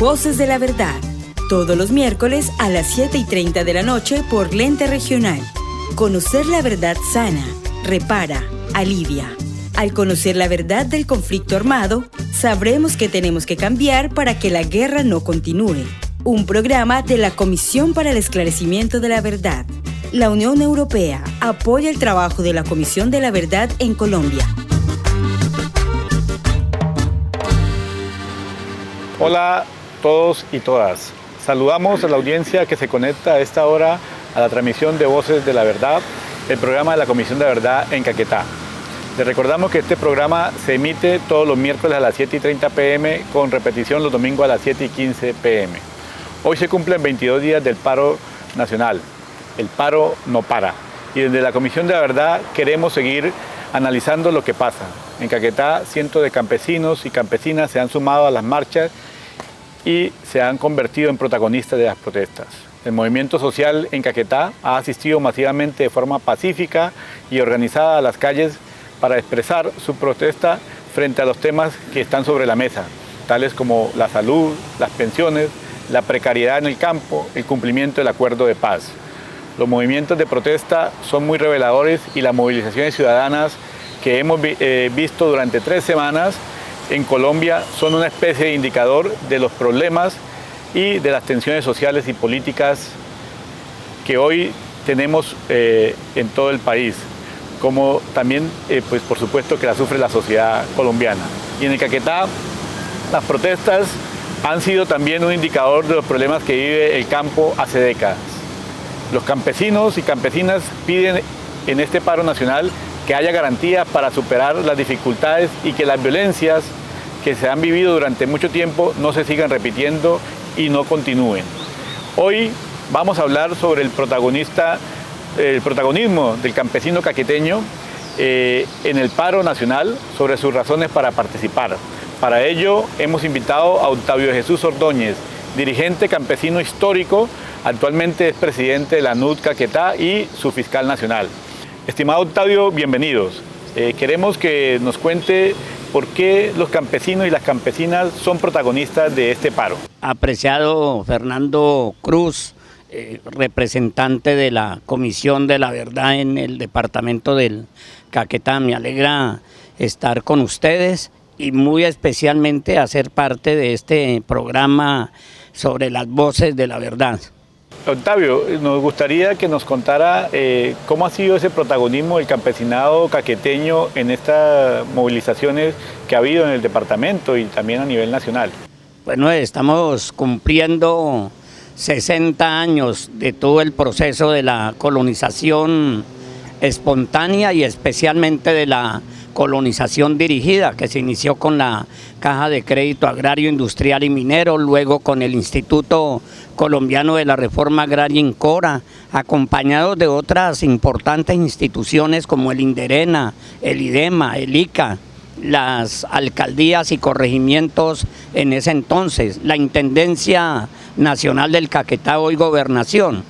Voces de la Verdad, todos los miércoles a las 7:30 de la noche por Lente Regional. Conocer la verdad sana, repara, alivia. Al conocer la verdad del conflicto armado, sabremos que tenemos que cambiar para que la guerra no continúe. Un programa de la Comisión para el Esclarecimiento de la Verdad. La Unión Europea apoya el trabajo de la Comisión de la Verdad en Colombia. Hola a todos y todas. Saludamos a la audiencia que se conecta a esta hora a la transmisión de Voces de la Verdad, el programa de la Comisión de la Verdad en Caquetá. Les recordamos que este programa se emite todos los miércoles a las 7:30 p.m. con repetición los domingos a las 7:15 p.m. Hoy se cumplen 22 días del paro nacional. El paro no para. Y desde la Comisión de la Verdad queremos seguir analizando lo que pasa. En Caquetá, cientos de campesinos y campesinas se han sumado a las marchas y se han convertido en protagonistas de las protestas. El movimiento social en Caquetá ha asistido masivamente de forma pacífica y organizada a las calles para expresar su protesta frente a los temas que están sobre la mesa, tales como la salud, las pensiones, la precariedad en el campo, el cumplimiento del acuerdo de paz. Los movimientos de protesta son muy reveladores y las movilizaciones ciudadanas que hemos visto durante 3 semanas en Colombia son una especie de indicador de los problemas y de las tensiones sociales y políticas que hoy tenemos en todo el país, como también, pues por supuesto, que la sufre la sociedad colombiana. Y en el Caquetá, las protestas han sido también un indicador de los problemas que vive el campo hace décadas. Los campesinos y campesinas piden en este paro nacional que haya garantías para superar las dificultades y que las violencias que se han vivido durante mucho tiempo no se sigan repitiendo y no continúen. Hoy vamos a hablar sobre el protagonismo del campesino caqueteño en el paro nacional, sobre sus razones para participar. Para ello hemos invitado a Octavio Jesús Ordóñez, dirigente campesino histórico, actualmente es presidente de la ANUD Caquetá y su fiscal nacional. Estimado Octavio, bienvenidos. Queremos que nos cuente por qué los campesinos y las campesinas son protagonistas de este paro. Apreciado Fernando Cruz, representante de la Comisión de la Verdad en el departamento del Caquetá, me alegra estar con ustedes y muy especialmente hacer parte de este programa sobre las voces de la verdad. Octavio, nos gustaría que nos contara cómo ha sido ese protagonismo del campesinado caqueteño en estas movilizaciones que ha habido en el departamento y también a nivel nacional. Bueno, estamos cumpliendo 60 años de todo el proceso de la colonización espontánea y especialmente de la colonización dirigida, que se inició con la Caja de Crédito Agrario, Industrial y Minero, luego con el Instituto Colombiano de la Reforma Agraria INCORA, acompañados de otras importantes instituciones como el INDERENA, el IDEMA, el ICA, las alcaldías y corregimientos en ese entonces, la Intendencia Nacional del Caquetá, hoy Gobernación.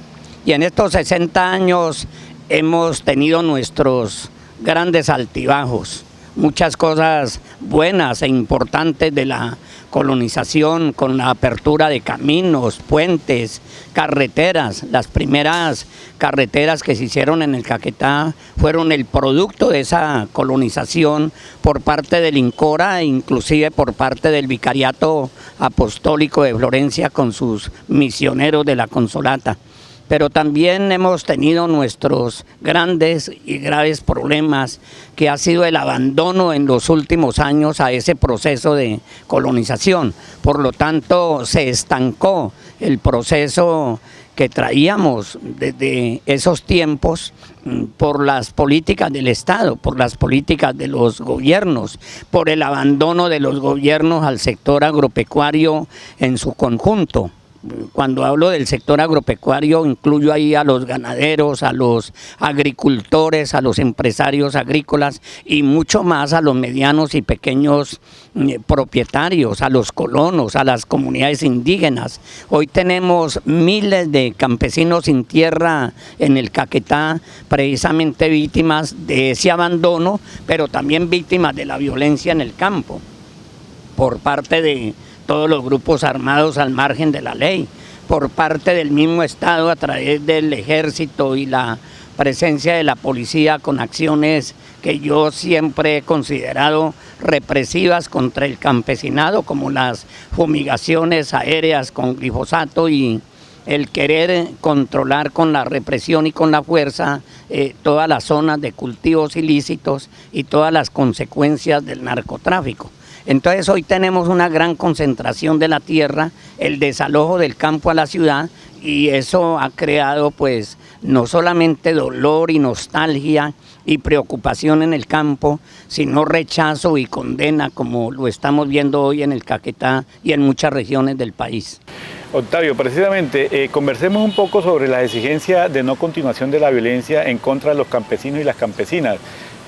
Y en estos 60 años hemos tenido nuestros grandes altibajos, muchas cosas buenas e importantes de la colonización, con la apertura de caminos, puentes, carreteras. Las primeras carreteras que se hicieron en el Caquetá fueron el producto de esa colonización por parte del INCORA e inclusive por parte del Vicariato Apostólico de Florencia con sus misioneros de la Consolata. Pero también hemos tenido nuestros grandes y graves problemas, que ha sido el abandono en los últimos años a ese proceso de colonización. Por lo tanto, se estancó el proceso que traíamos desde esos tiempos por las políticas del Estado, por las políticas de los gobiernos, por el abandono de los gobiernos al sector agropecuario en su conjunto. Cuando hablo del sector agropecuario, incluyo ahí a los ganaderos, a los agricultores, a los empresarios agrícolas y mucho más a los medianos y pequeños propietarios, a los colonos, a las comunidades indígenas. Hoy tenemos miles de campesinos sin tierra en el Caquetá, precisamente víctimas de ese abandono, pero también víctimas de la violencia en el campo por parte de todos los grupos armados al margen de la ley, por parte del mismo Estado a través del ejército y la presencia de la policía con acciones que yo siempre he considerado represivas contra el campesinado, como las fumigaciones aéreas con glifosato y el querer controlar con la represión y con la fuerza todas las zonas de cultivos ilícitos y todas las consecuencias del narcotráfico. Entonces hoy tenemos una gran concentración de la tierra, el desalojo del campo a la ciudad, y eso ha creado pues no solamente dolor y nostalgia y preocupación en el campo, sino rechazo y condena, como lo estamos viendo hoy en el Caquetá y en muchas regiones del país. Octavio, precisamente, conversemos un poco sobre la exigencia de no continuación de la violencia en contra de los campesinos y las campesinas.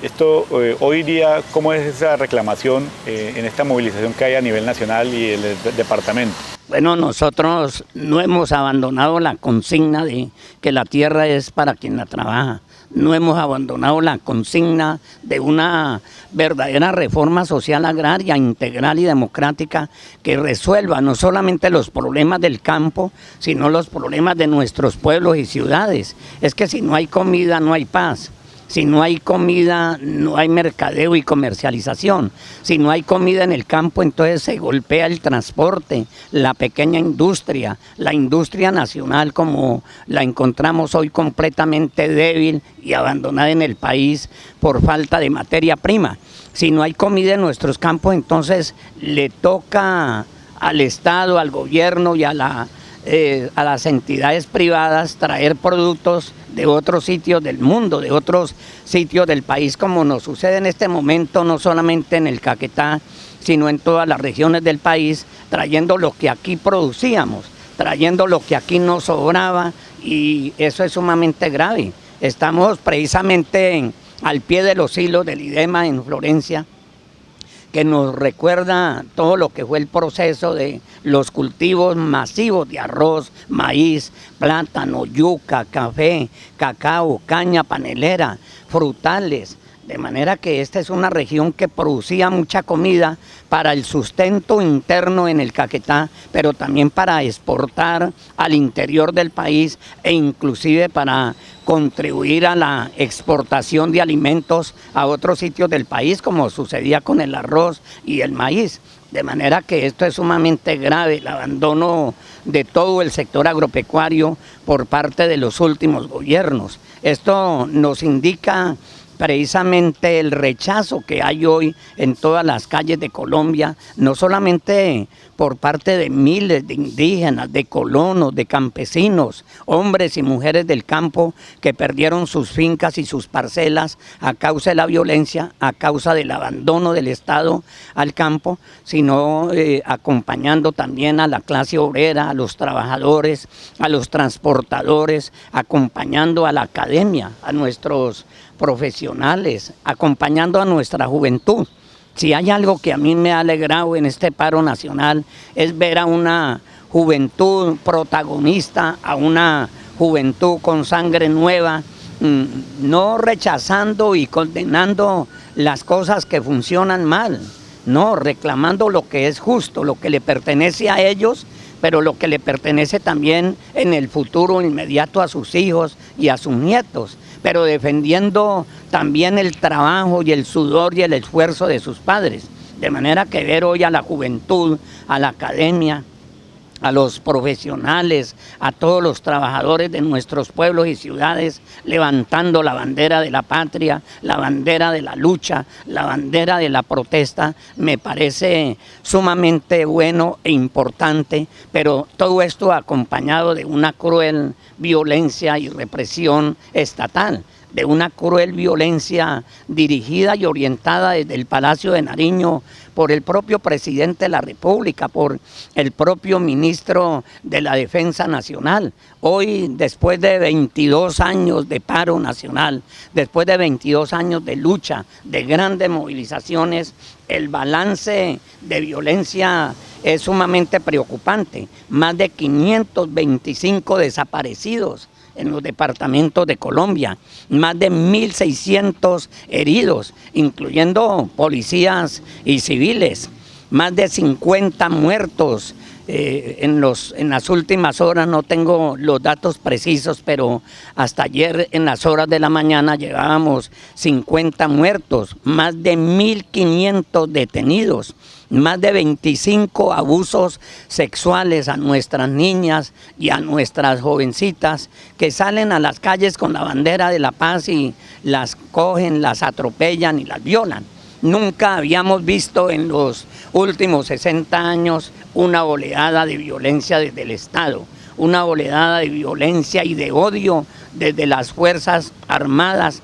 Esto, hoy día, ¿cómo es esa reclamación en esta movilización que hay a nivel nacional y el departamento? Bueno, nosotros no hemos abandonado la consigna de que la tierra es para quien la trabaja. No hemos abandonado la consigna de una verdadera reforma social agraria, integral y democrática que resuelva no solamente los problemas del campo, sino los problemas de nuestros pueblos y ciudades. Es que si no hay comida, no hay paz. Si no hay comida, no hay mercadeo y comercialización. Si no hay comida en el campo, entonces se golpea el transporte, la pequeña industria, la industria nacional como la encontramos hoy completamente débil y abandonada en el país por falta de materia prima. Si no hay comida en nuestros campos, entonces le toca al Estado, al gobierno y a las entidades privadas traer productos de otros sitios del mundo, de otros sitios del país, como nos sucede en este momento, no solamente en el Caquetá, sino en todas las regiones del país, trayendo lo que aquí producíamos, trayendo lo que aquí nos sobraba, y eso es sumamente grave. Estamos precisamente al pie de los hilos del IDEMA en Florencia, que nos recuerda todo lo que fue el proceso de los cultivos masivos de arroz, maíz, plátano, yuca, café, cacao, caña panelera, frutales. De manera que esta es una región que producía mucha comida para el sustento interno en el Caquetá, pero también para exportar al interior del país e inclusive para contribuir a la exportación de alimentos a otros sitios del país, como sucedía con el arroz y el maíz. De manera que esto es sumamente grave, el abandono de todo el sector agropecuario por parte de los últimos gobiernos. Esto nos indica precisamente el rechazo que hay hoy en todas las calles de Colombia, no solamente por parte de miles de indígenas, de colonos, de campesinos, hombres y mujeres del campo que perdieron sus fincas y sus parcelas a causa de la violencia, a causa del abandono del Estado al campo, sino acompañando también a la clase obrera, a los trabajadores, a los transportadores, acompañando a la academia, a nuestros profesionales, acompañando a nuestra juventud. Si hay algo que a mí me ha alegrado en este paro nacional es ver a una juventud protagonista, a una juventud con sangre nueva, no rechazando y condenando las cosas que funcionan mal, no, reclamando lo que es justo, lo que le pertenece a ellos, pero lo que le pertenece también en el futuro inmediato a sus hijos y a sus nietos, pero defendiendo también el trabajo y el sudor y el esfuerzo de sus padres. De manera que ver hoy a la juventud, a la academia, a los profesionales, a todos los trabajadores de nuestros pueblos y ciudades levantando la bandera de la patria, la bandera de la lucha, la bandera de la protesta, me parece sumamente bueno e importante, pero todo esto acompañado de una cruel violencia y represión estatal, de una cruel violencia dirigida y orientada desde el Palacio de Nariño por el propio presidente de la República, por el propio ministro de la Defensa Nacional. Hoy, después de 22 años de paro nacional, después de 22 años de lucha, de grandes movilizaciones, el balance de violencia es sumamente preocupante. Más de 525 desaparecidos en los departamentos de Colombia, más de 1.600 heridos, incluyendo policías y civiles. más de 50 muertos. En las últimas horas, no tengo los datos precisos, pero hasta ayer en las horas de la mañana llevábamos 50 muertos, más de 1.500 detenidos, más de 25 abusos sexuales a nuestras niñas y a nuestras jovencitas que salen a las calles con la bandera de la paz y las cogen, las atropellan y las violan. Nunca habíamos visto en los últimos 60 años una oleada de violencia desde el Estado, una oleada de violencia y de odio desde las Fuerzas Armadas,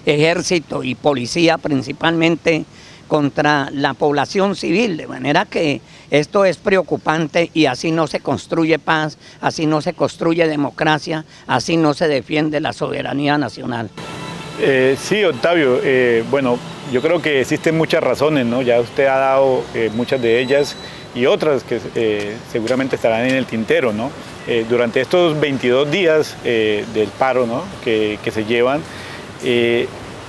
Ejército y Policía principalmente contra la población civil, de manera que esto es preocupante y así no se construye paz, así no se construye democracia, así no se defiende la soberanía nacional. Sí, Octavio, bueno, yo creo que existen muchas razones, ¿no? Ya usted ha dado muchas de ellas y otras que seguramente estarán en el tintero, ¿no? Durante estos 22 días del paro, ¿no? que se llevan,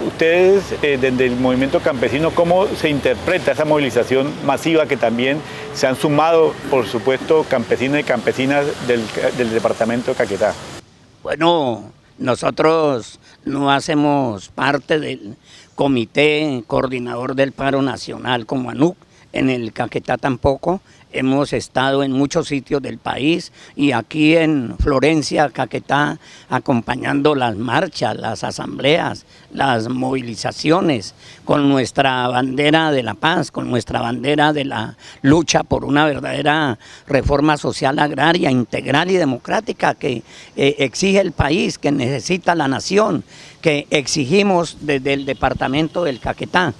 ustedes desde el movimiento campesino, ¿cómo se interpreta esa movilización masiva que también se han sumado, por supuesto, campesinos y campesinas del departamento de Caquetá? Bueno, nosotros no hacemos parte del Comité Coordinador del Paro Nacional como ANUC, en el Caquetá tampoco. Hemos estado en muchos sitios del país y aquí en Florencia, Caquetá, acompañando las marchas, las asambleas, las movilizaciones, con nuestra bandera de la paz, con nuestra bandera de la lucha por una verdadera reforma social agraria, integral y democrática que exige el país, que necesita la nación, que exigimos desde el departamento del Caquetá.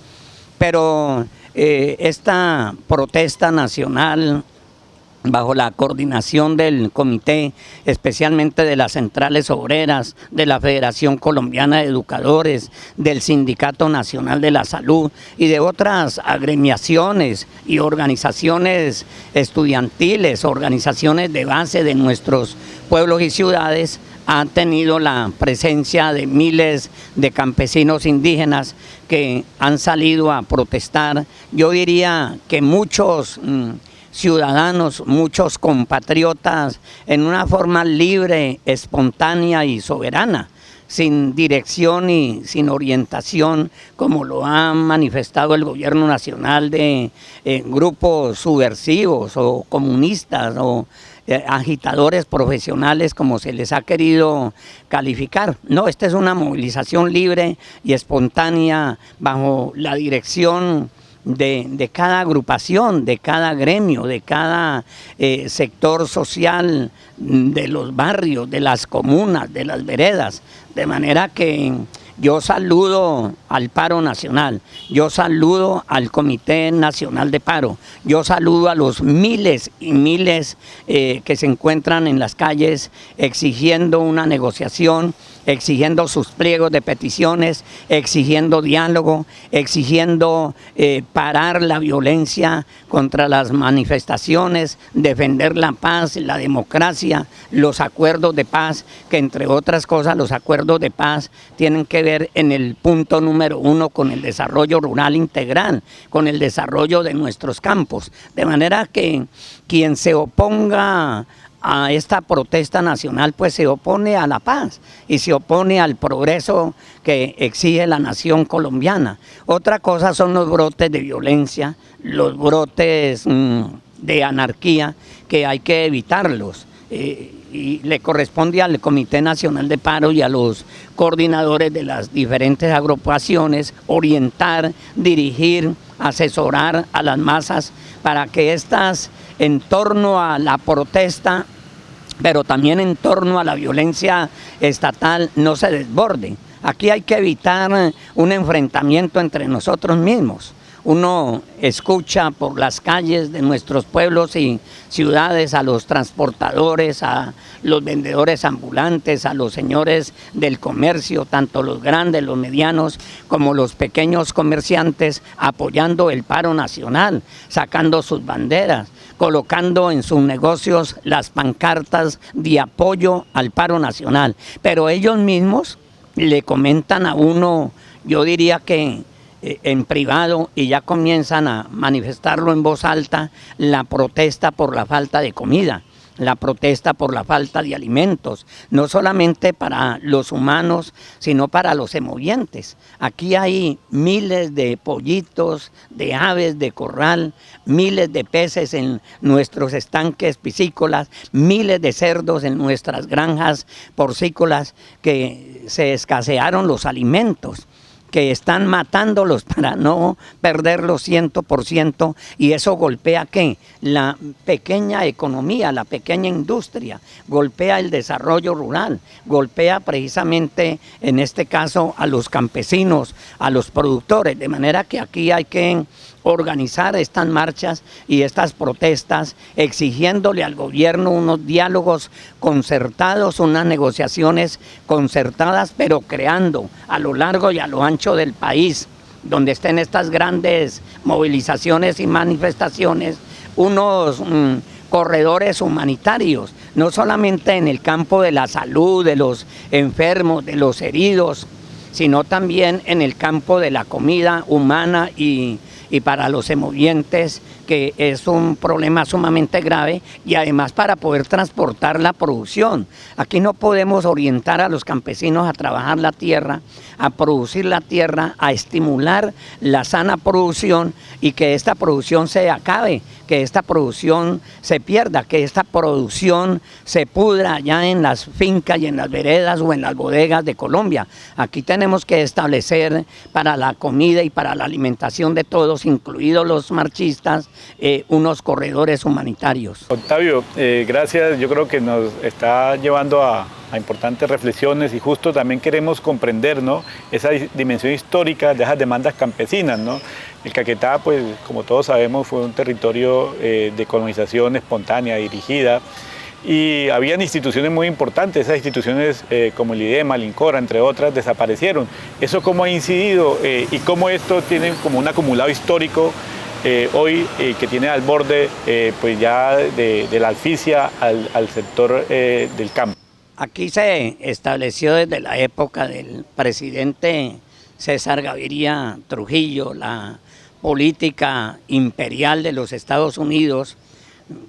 Pero esta protesta nacional bajo la coordinación del comité, especialmente de las centrales obreras, de la Federación Colombiana de Educadores, del Sindicato Nacional de la Salud y de otras agremiaciones y organizaciones estudiantiles, organizaciones de base de nuestros pueblos y ciudades, ha tenido la presencia de miles de campesinos indígenas que han salido a protestar. Yo diría que muchos ciudadanos, muchos compatriotas, en una forma libre, espontánea y soberana, sin dirección y sin orientación, como lo ha manifestado el gobierno nacional de grupos subversivos o comunistas o agitadores profesionales, como se les ha querido calificar. No, esta es una movilización libre y espontánea bajo la dirección de cada agrupación, de cada gremio, de cada sector social, de los barrios, de las comunas, de las veredas, de manera que yo saludo al paro nacional, yo saludo al Comité Nacional de Paro, yo saludo a los miles y miles que se encuentran en las calles exigiendo una negociación, exigiendo sus pliegos de peticiones, exigiendo diálogo, exigiendo parar la violencia contra las manifestaciones, defender la paz, la democracia, los acuerdos de paz, que entre otras cosas los acuerdos de paz tienen que ver en el punto número 1 con el desarrollo rural integral, con el desarrollo de nuestros campos. De manera que quien se oponga a esta protesta nacional, pues se opone a la paz y se opone al progreso que exige la nación colombiana. Otra cosa son los brotes de violencia, los brotes de anarquía, que hay que evitarlos. Y le corresponde al Comité Nacional de Paro y a los coordinadores de las diferentes agrupaciones orientar, dirigir, asesorar a las masas para que estas, en torno a la protesta, pero también en torno a la violencia estatal, no se desborden. Aquí hay que evitar un enfrentamiento entre nosotros mismos. Uno escucha por las calles de nuestros pueblos y ciudades a los transportadores, a los vendedores ambulantes, a los señores del comercio, tanto los grandes, los medianos, como los pequeños comerciantes, apoyando el paro nacional, sacando sus banderas, colocando en sus negocios las pancartas de apoyo al paro nacional. Pero ellos mismos le comentan a uno, yo diría que en privado y ya comienzan a manifestarlo en voz alta, la protesta por la falta de comida, la protesta por la falta de alimentos, no solamente para los humanos, sino para los semovientes. Aquí hay miles de pollitos, de aves de corral, miles de peces en nuestros estanques piscícolas, miles de cerdos en nuestras granjas porcícolas, que se escasearon los alimentos, que están matándolos para no perderlos 100%, y eso golpea ¿qué? La pequeña economía, la pequeña industria, golpea el desarrollo rural, golpea precisamente en este caso a los campesinos, a los productores, de manera que aquí hay que organizar estas marchas y estas protestas, exigiéndole al gobierno unos diálogos concertados, unas negociaciones concertadas, pero creando a lo largo y a lo ancho del país, donde estén estas grandes movilizaciones y manifestaciones, unos corredores humanitarios, no solamente en el campo de la salud, de los enfermos, de los heridos, sino también en el campo de la comida humana y para los semovientes, que es un problema sumamente grave, y además para poder transportar la producción. Aquí no podemos orientar a los campesinos a trabajar la tierra, a producir la tierra, a estimular la sana producción y que esta producción se acabe, que esta producción se pierda, que esta producción se pudra ya en las fincas y en las veredas o en las bodegas de Colombia. Aquí tenemos que establecer para la comida y para la alimentación de todos, incluidos los marchistas, unos corredores humanitarios. Octavio, gracias. Yo creo que nos está llevando a importantes reflexiones, y justo también queremos comprender, ¿no?, esa dimensión histórica de esas demandas campesinas, ¿no? El Caquetá, pues como todos sabemos, fue un territorio de colonización espontánea, dirigida, y habían instituciones muy importantes. Esas instituciones como el IDEMA, el INCORA, entre otras, desaparecieron. ¿Eso cómo ha incidido y cómo esto tiene como un acumulado histórico hoy que tiene al borde pues ya de la asfixia al sector del campo? Aquí se estableció desde la época del presidente César Gaviria Trujillo la política imperial de los Estados Unidos,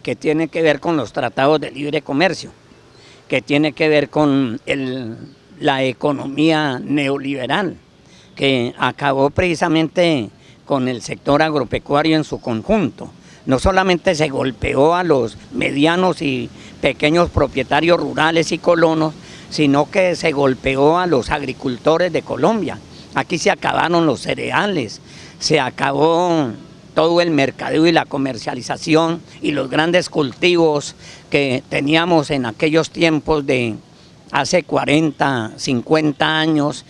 que tiene que ver con los tratados de libre comercio, que tiene que ver con la economía neoliberal, que acabó precisamente con el sector agropecuario en su conjunto. No solamente se golpeó a los medianos y pequeños propietarios rurales y colonos, sino que se golpeó a los agricultores de Colombia. Aquí se acabaron los cereales, se acabó todo el mercadeo y la comercialización y los grandes cultivos que teníamos en aquellos tiempos de hace 40, 50 años,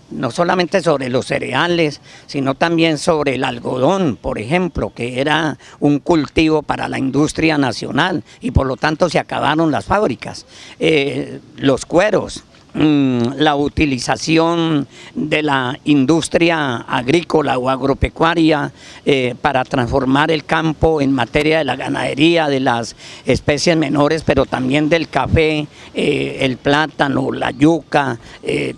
no solamente sobre los cereales, sino también sobre el algodón, por ejemplo, que era un cultivo para la industria nacional, y por lo tanto se acabaron las fábricas. Los cueros, la utilización de la industria agrícola o agropecuaria para transformar el campo en materia de la ganadería, de las especies menores, pero también del café, el plátano, la yuca,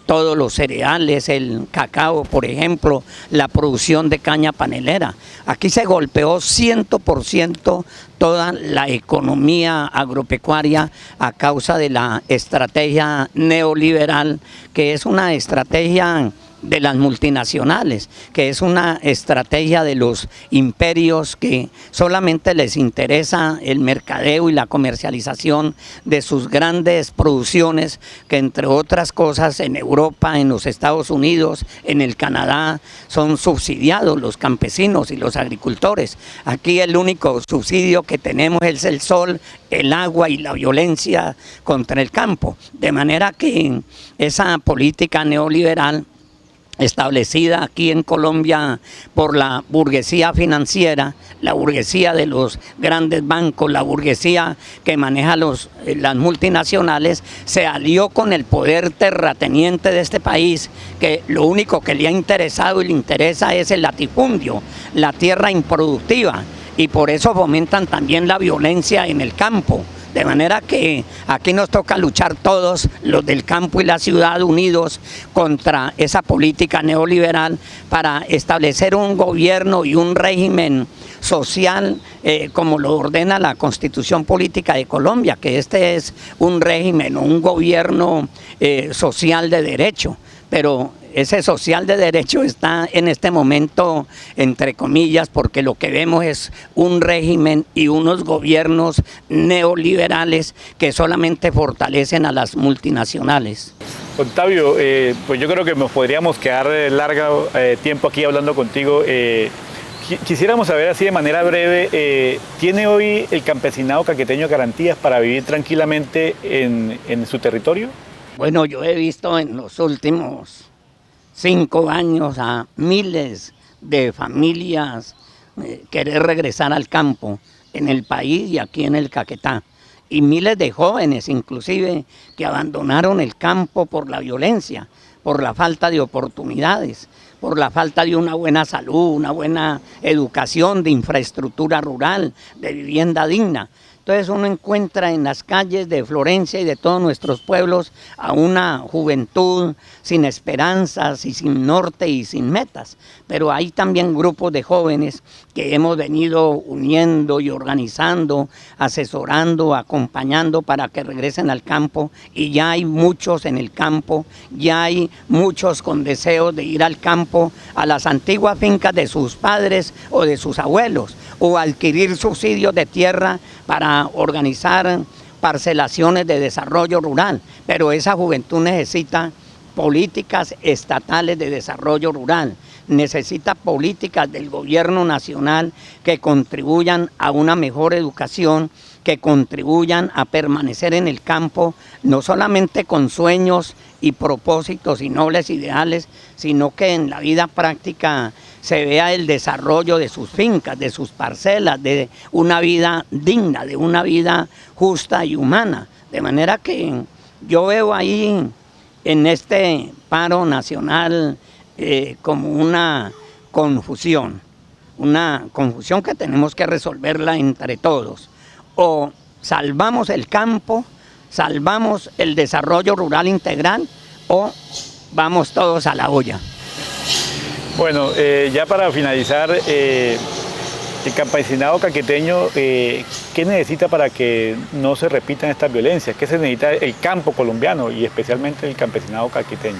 todos los cereales, el cacao, por ejemplo, la producción de caña panelera. Aquí se golpeó 100% toda la economía agropecuaria a causa de la estrategia neoliberal, que es una estrategia de las multinacionales, que es una estrategia de los imperios que solamente les interesa el mercadeo y la comercialización de sus grandes producciones, que entre otras cosas en Europa, en los Estados Unidos, en el Canadá, son subsidiados los campesinos y los agricultores. Aquí el único subsidio que tenemos es el sol, el agua y la violencia contra el campo, de manera que esa política neoliberal establecida aquí en Colombia por la burguesía financiera, la burguesía de los grandes bancos, la burguesía que maneja las multinacionales, se alió con el poder terrateniente de este país, que lo único que le ha interesado y le interesa es el latifundio, la tierra improductiva, y por eso fomentan también la violencia en el campo, De manera que aquí nos toca luchar todos, los del campo y la ciudad, unidos contra esa política neoliberal para establecer un gobierno y un régimen social como lo ordena la Constitución Política de Colombia, que este es un régimen o un gobierno social de derecho, pero ese social de derecho está en este momento entre comillas porque lo que vemos es un régimen y unos gobiernos neoliberales que solamente fortalecen a las multinacionales. Octavio, pues yo creo que nos podríamos quedar largo tiempo aquí hablando contigo. Quisiéramos saber así de manera breve, ¿tiene hoy el campesinado caqueteño garantías para vivir tranquilamente en su territorio? Bueno, yo he visto en los últimos 5 años a miles de familias querer regresar al campo en el país y aquí en el Caquetá. Y miles de jóvenes inclusive que abandonaron el campo por la violencia, por la falta de oportunidades, por la falta de una buena salud, una buena educación, de infraestructura rural, de vivienda digna. Entonces uno encuentra en las calles de Florencia y de todos nuestros pueblos a una juventud sin esperanzas y sin norte y sin metas. Pero hay también grupos de jóvenes que hemos venido uniendo y organizando, asesorando, acompañando para que regresen al campo. Y ya hay muchos en el campo, ya hay muchos con deseos de ir al campo, a las antiguas fincas de sus padres o de sus abuelos, o adquirir subsidios de tierra para organizar parcelaciones de desarrollo rural, pero esa juventud necesita políticas estatales de desarrollo rural, necesita políticas del gobierno nacional que contribuyan a una mejor educación, que contribuyan a permanecer en el campo, no solamente con sueños y propósitos y nobles ideales, sino que en la vida práctica se vea el desarrollo de sus fincas, de sus parcelas, de una vida digna, de una vida justa y humana. De manera que yo veo ahí en este paro nacional como una confusión que tenemos que resolverla entre todos. O salvamos el campo, salvamos el desarrollo rural integral, o vamos todos a la olla. Bueno, ya para finalizar, el campesinado caqueteño, ¿qué necesita para que no se repitan estas violencias? ¿Qué se necesita el campo colombiano y especialmente el campesinado caqueteño?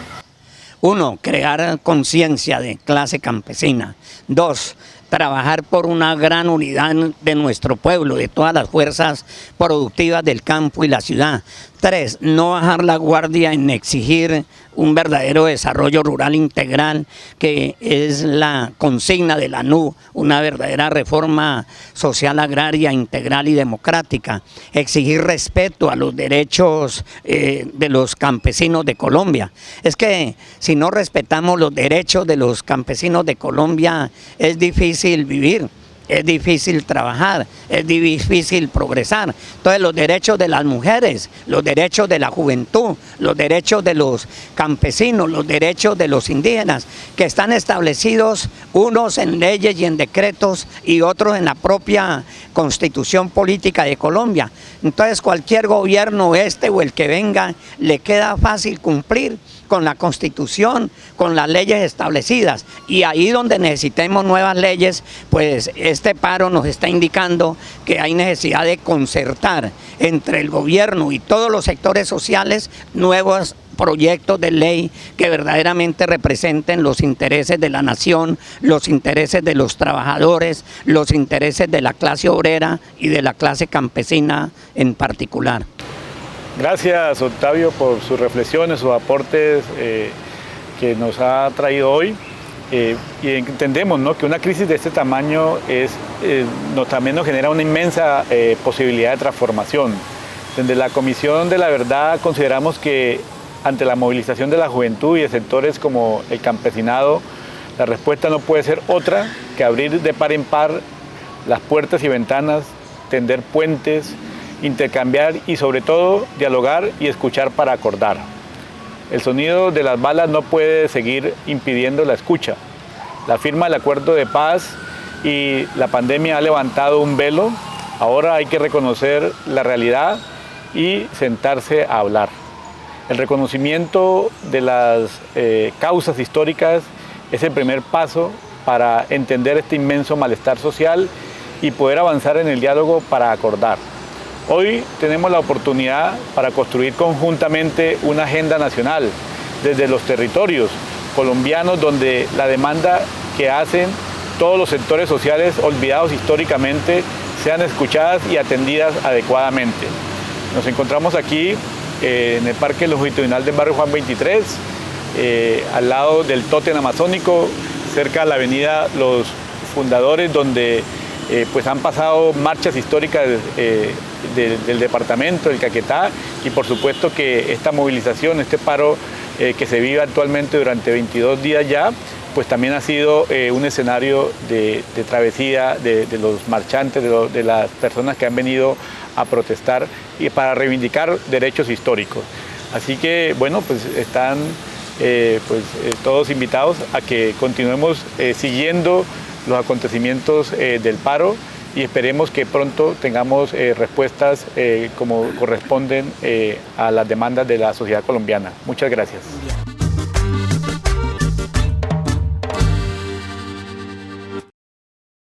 1, crear conciencia de clase campesina. 2, trabajar por una gran unidad de nuestro pueblo, de todas las fuerzas productivas del campo y la ciudad. 3, no bajar la guardia en exigir un verdadero desarrollo rural integral, que es la consigna de la NU, una verdadera reforma social agraria integral y democrática. Exigir respeto a los derechos de los campesinos de Colombia. Es que si no respetamos los derechos de los campesinos de Colombia, es difícil vivir. Es difícil trabajar, es difícil progresar. Entonces los derechos de las mujeres, los derechos de la juventud, los derechos de los campesinos, los derechos de los indígenas, que están establecidos unos en leyes y en decretos y otros en la propia Constitución Política de Colombia. Entonces cualquier gobierno, este o el que venga, le queda fácil cumplir con la Constitución, con las leyes establecidas. Y ahí donde necesitemos nuevas leyes, pues este paro nos está indicando que hay necesidad de concertar entre el gobierno y todos los sectores sociales nuevos proyectos de ley que verdaderamente representen los intereses de la nación, los intereses de los trabajadores, los intereses de la clase obrera y de la clase campesina en particular. Gracias, Octavio, por sus reflexiones, sus aportes que nos ha traído hoy. Y entendemos, ¿no?, que una crisis de este tamaño también nos genera una inmensa posibilidad de transformación. Desde la Comisión de la Verdad consideramos que ante la movilización de la juventud y de sectores como el campesinado, la respuesta no puede ser otra que abrir de par en par las puertas y ventanas, tender puentes, intercambiar y sobre todo dialogar y escuchar para acordar. El sonido de las balas no puede seguir impidiendo la escucha. La firma del acuerdo de paz y la pandemia ha levantado un velo Ahora hay que reconocer la realidad y sentarse a hablar. El reconocimiento de las causas históricas es el primer paso para entender este inmenso malestar social y poder avanzar en el diálogo para acordar. Hoy tenemos la oportunidad para construir conjuntamente una agenda nacional desde los territorios colombianos, donde la demanda que hacen todos los sectores sociales olvidados históricamente sean escuchadas y atendidas adecuadamente. Nos encontramos aquí en el Parque Longitudinal del barrio Juan 23, al lado del Tótem Amazónico, cerca de la avenida Los Fundadores, donde pues han pasado marchas históricas del departamento del Caquetá, y por supuesto que esta movilización, este paro que se vive actualmente durante 22 días ya, pues también ha sido un escenario de travesía de los marchantes, de las personas que han venido a protestar y para reivindicar derechos históricos. Así que bueno, pues están todos invitados a que continuemos siguiendo los acontecimientos del paro, y esperemos que pronto tengamos respuestas como corresponden a las demandas de la sociedad colombiana. Muchas gracias.